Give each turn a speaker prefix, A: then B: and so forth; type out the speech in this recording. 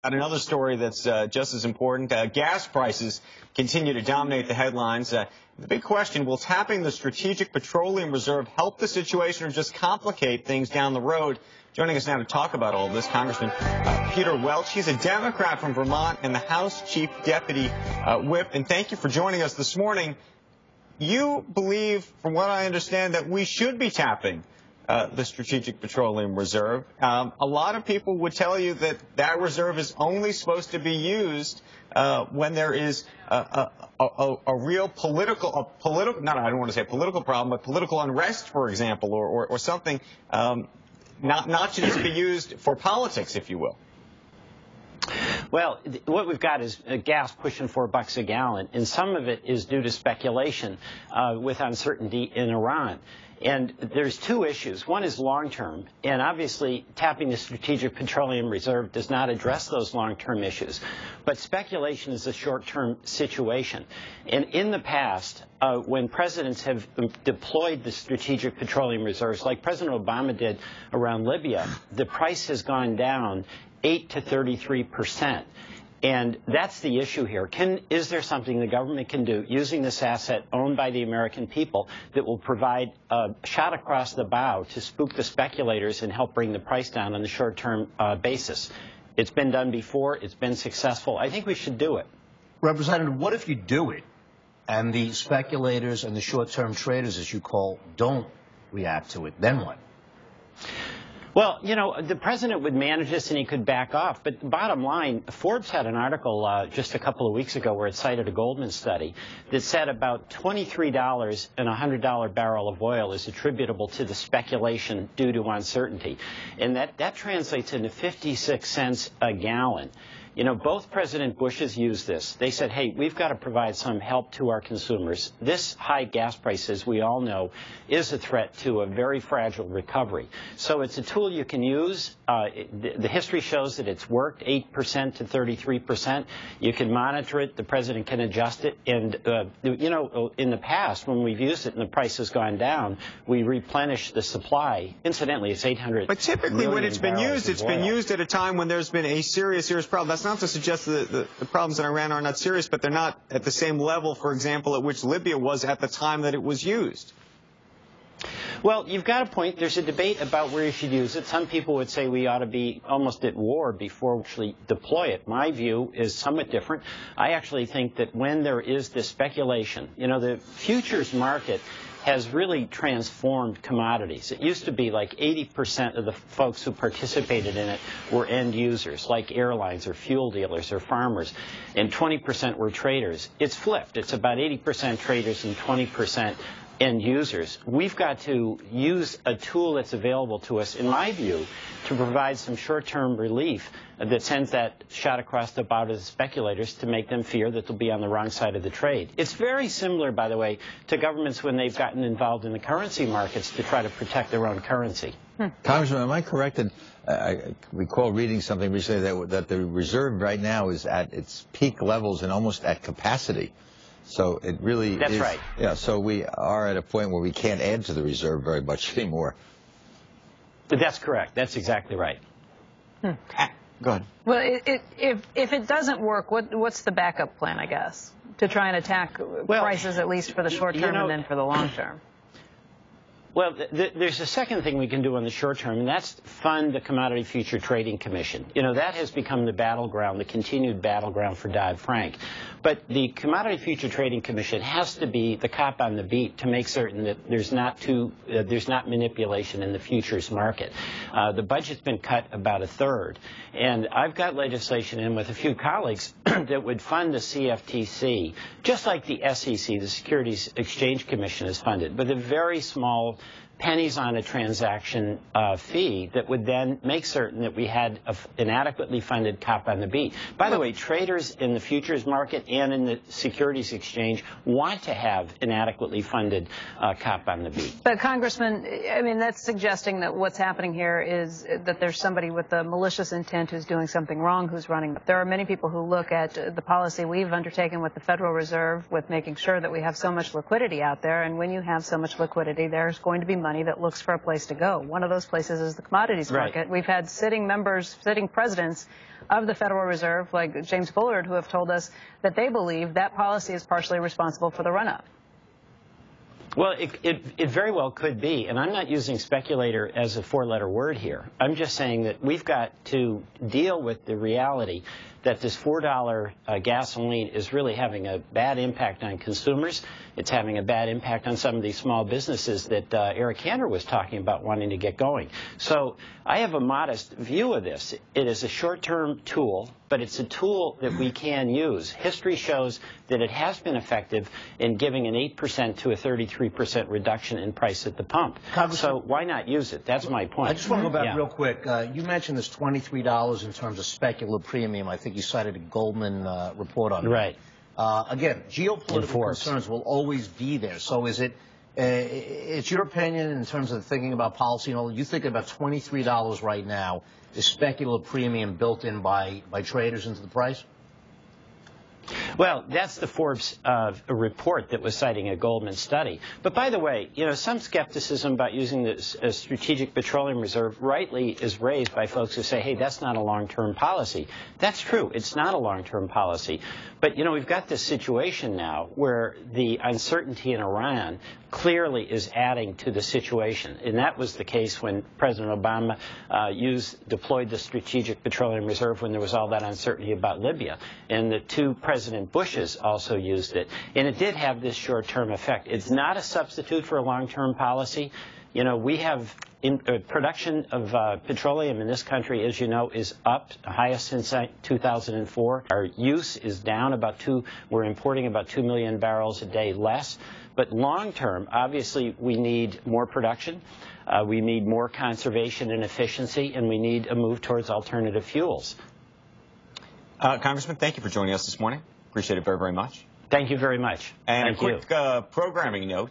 A: Another story that's just as important, gas prices continue to dominate the headlines. The big question, will tapping the Strategic Petroleum Reserve help the situation or just complicate things down the road? Joining us now to talk about all of this, Congressman Peter Welch. He's a Democrat from Vermont and the House Chief Deputy Whip. And thank you for joining us this morning. You believe, from what I understand, that we should be tapping the Strategic Petroleum Reserve. A lot of people would tell you that that reserve is only supposed to be used when there is a real political, I don't want to say a political problem, but political unrest, for example, or something, not to just be used for politics, if you will.
B: Well, what we've got is gas pushing $4 a gallon, and some of it is due to speculation with uncertainty in Iran. And there's two issues. One is long-term, and obviously tapping the Strategic Petroleum Reserve does not address those long-term issues. But speculation is a short-term situation. And in the past, when presidents have deployed the Strategic Petroleum Reserves, like President Obama did around Libya, the price has gone down 8 to 33%. And that's the issue here. Is there something the government can do using this asset owned by the American people that will provide a shot across the bow to spook the speculators and help bring the price down on the short-term basis? It's been done before. It's been successful. I think we should do it.
C: Representative, what if you do it and the speculators and the short-term traders, as you call, don't react to it? Then what?
B: Well, you know, the president would manage this and he could back off. But bottom line, Forbes had an article just a couple of weeks ago where it cited a Goldman study that said about $23 and a $100 barrel of oil is attributable to the speculation due to uncertainty. And that translates into 56 cents a gallon. You know, both President Bushes used this. They said, hey, we've got to provide some help to our consumers. This high gas price, as we all know, is a threat to a very fragile recovery. So it's a tool you can use. The history shows that it's worked, 8% to 33%. You can monitor it. The president can adjust it. And, you know, in the past, when we've used it and the price has gone down, we replenish the supply. Incidentally, it's 800
A: But typically when it's been used, it's been used at a time when there's been a serious problem. That's not to suggest that the problems in Iran are not serious, but they're not at the same level, for example, at which Libya was at the time that it was used.
B: Well, you've got a point. There's a debate about where you should use it. Some people would say we ought to be almost at war before we actually deploy it. My view is somewhat different. I actually think that when there is this speculation, you know, the futures market has really transformed commodities. It used to be like 80% of the folks who participated in it were end users, like airlines or fuel dealers or farmers, and 20% were traders. It's flipped. It's about 80% traders and 20% end users. We've got to use a tool that's available to us, in my view, to provide some short-term relief that sends that shot across the bow to the speculators to make them fear that they'll be on the wrong side of the trade. It's very similar, by the way, to governments when they've gotten involved in the currency markets to try to protect their own currency.
D: Congressman, am I correct that I recall reading something recently that the reserve right now is at its peak levels and almost at capacity? So it really
B: That's right.
D: Yeah, so we are at a point where we can't add to the reserve very much anymore.
B: That's correct. That's exactly right.
A: Go ahead.
E: Well, if it doesn't work, what's the backup plan, I guess, to try and attack prices at least for the short term and then for the long term?
B: Well, there's a second thing we can do in the short term, and that's fund the Commodity Future Trading Commission. You know, that has become the battleground, the continued battleground for Dodd-Frank. But the Commodity Future Trading Commission has to be the cop on the beat to make certain that there's not manipulation in the futures market. The budget's been cut about a third, and I've got legislation in with a few colleagues that would fund the CFTC, just like the SEC, the Securities Exchange Commission, is funded, with a very small pennies on a transaction fee that would then make certain that we had an adequately funded cop on the beat. By the way, traders in the futures market and in the securities exchange want to have an adequately funded cop on the beat.
E: But, Congressman, I mean, that's suggesting that what's happening here is that there's somebody with a malicious intent who's doing something wrong who's running. There are many people who look at the policy we've undertaken with the Federal Reserve with making sure that we have so much liquidity out there, and when you have so much liquidity, there's going to be money money that looks for a place to go. One of those places is the commodities market.
B: Right.
E: We've had sitting presidents of the Federal Reserve, like James Bullard, who have told us that they believe that policy is partially responsible for the run-up.
B: Well, it very well could be, and I'm not using speculator as a four-letter word here. I'm just saying that we've got to deal with the reality that this $4 gasoline is really having a bad impact on consumers. It's having a bad impact on some of these small businesses that Eric Cantor was talking about wanting to get going. So I have a modest view of this. It is a short-term tool, but it's a tool that we can use. History shows that it has been effective in giving an 8% to a 33% reduction in price at the pump. So why not use it? That's my point.
C: I just want to go back real quick. You mentioned this $23 in terms of speculative premium. I think you cited a Goldman report on that.
B: Right.
C: Again, geopolitical concerns will always be there. So is it, it's your opinion in terms of thinking about policy and all, you think about $23 right now is speculative premium built in by traders into the price?
B: Well, that's the Forbes report that was citing a Goldman study. But by the way, you know, some skepticism about using the Strategic Petroleum Reserve rightly is raised by folks who say, hey, that's not a long-term policy. That's true. It's not a long-term policy. But, you know, we've got this situation now where the uncertainty in Iran clearly is adding to the situation. And that was the case when President Obama deployed the Strategic Petroleum Reserve when there was all that uncertainty about Libya. And the two President Bushes also used it. And it did have this short-term effect. It's not a substitute for a long-term policy. You know, we have production of petroleum in this country, as you know, is up, the highest since 2004. Our use is down we're importing about 2 million barrels a day less. But long term, obviously, we need more production, we need more conservation and efficiency, and we need a move towards alternative fuels.
A: Congressman, thank you for joining us this morning. Appreciate it very, very much.
B: Thank you very much.
A: And a quick programming note.